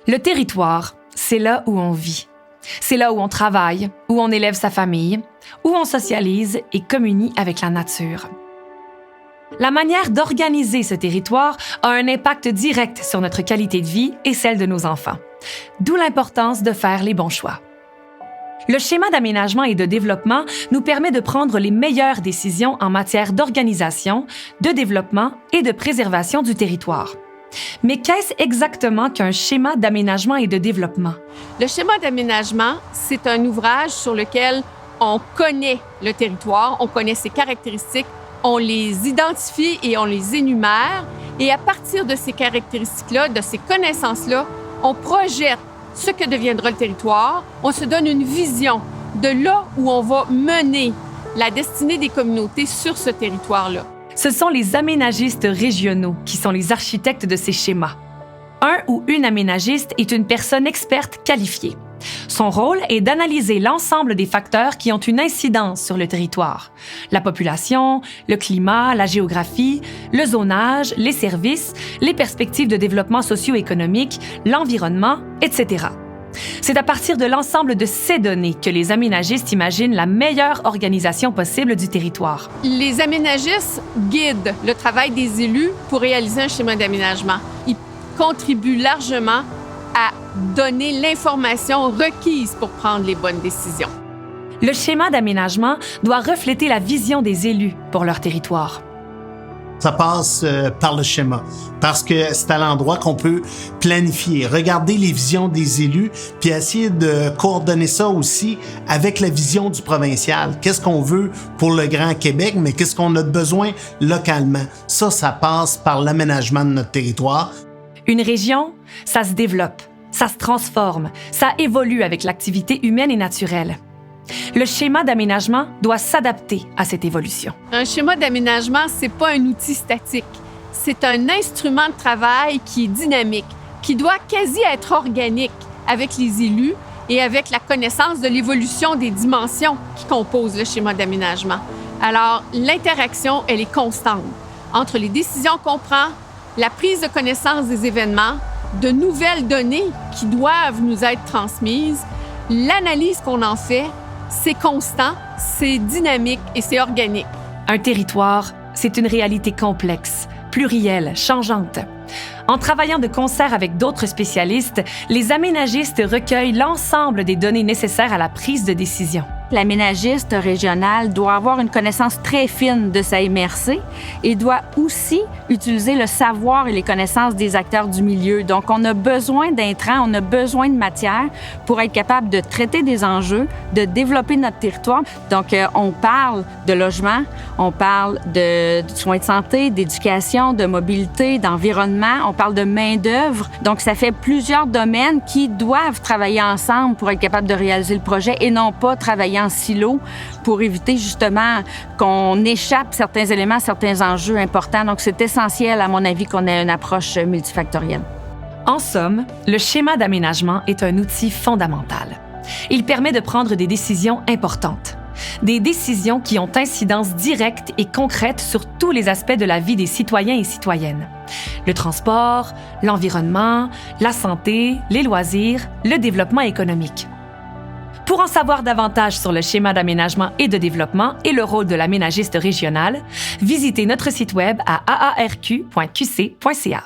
Le territoire, c'est là où on vit. C'est là où on travaille, où on élève sa famille, où on socialise et communie avec la nature. La manière d'organiser ce territoire a un impact direct sur notre qualité de vie et celle de nos enfants. D'où l'importance de faire les bons choix. Le schéma d'aménagement et de développement nous permet de prendre les meilleures décisions en matière d'organisation, de développement et de préservation du territoire. Mais qu'est-ce exactement qu'un schéma d'aménagement et de développement? Le schéma d'aménagement, c'est un ouvrage sur lequel on connaît le territoire, on connaît ses caractéristiques, on les identifie et on les énumère. Et à partir de ces caractéristiques-là, de ces connaissances-là, on projette ce que deviendra le territoire. On se donne une vision de là où on va mener la destinée des communautés sur ce territoire-là. Ce sont les aménagistes régionaux qui sont les architectes de ces schémas. Un ou une aménagiste est une personne experte qualifiée. Son rôle est d'analyser l'ensemble des facteurs qui ont une incidence sur le territoire. La population, le climat, la géographie, le zonage, les services, les perspectives de développement socio-économique, l'environnement, etc. C'est à partir de l'ensemble de ces données que les aménagistes imaginent la meilleure organisation possible du territoire. Les aménagistes guident le travail des élus pour réaliser un schéma d'aménagement. Ils contribuent largement à donner l'information requise pour prendre les bonnes décisions. Le schéma d'aménagement doit refléter la vision des élus pour leur territoire. Ça passe par le schéma, parce que c'est à l'endroit qu'on peut planifier, regarder les visions des élus, puis essayer de coordonner ça aussi avec la vision du provincial. Qu'est-ce qu'on veut pour le Grand Québec, mais qu'est-ce qu'on a besoin localement? Ça passe par l'aménagement de notre territoire. Une région, ça se développe, ça se transforme, ça évolue avec l'activité humaine et naturelle. Le schéma d'aménagement doit s'adapter à cette évolution. Un schéma d'aménagement, c'est pas un outil statique. C'est un instrument de travail qui est dynamique, qui doit quasi être organique avec les élus et avec la connaissance de l'évolution des dimensions qui composent le schéma d'aménagement. Alors, l'interaction, elle est constante entre les décisions qu'on prend, la prise de connaissance des événements, de nouvelles données qui doivent nous être transmises, l'analyse qu'on en fait. C'est constant, c'est dynamique et c'est organique. Un territoire, c'est une réalité complexe, plurielle, changeante. En travaillant de concert avec d'autres spécialistes, les aménagistes recueillent l'ensemble des données nécessaires à la prise de décision. L'aménagiste régional doit avoir une connaissance très fine de sa MRC et doit aussi utiliser le savoir et les connaissances des acteurs du milieu. Donc, on a besoin d'intrants, on a besoin de matière pour être capable de traiter des enjeux, de développer notre territoire. Donc, on parle de logement, on parle de soins de santé, d'éducation, de mobilité, d'environnement, on parle de main-d'œuvre. Donc, ça fait plusieurs domaines qui doivent travailler ensemble pour être capable de réaliser le projet et non pas travailler en silo pour éviter justement qu'on échappe certains éléments, certains enjeux importants. Donc, c'est essentiel, à mon avis, qu'on ait une approche multifactorielle. En somme, le schéma d'aménagement est un outil fondamental. Il permet de prendre des décisions importantes. Des décisions qui ont incidence directe et concrète sur tous les aspects de la vie des citoyens et citoyennes. Le transport, l'environnement, la santé, les loisirs, le développement économique. Pour en savoir davantage sur le schéma d'aménagement et de développement et le rôle de l'aménagiste régional, visitez notre site web à aarq.qc.ca.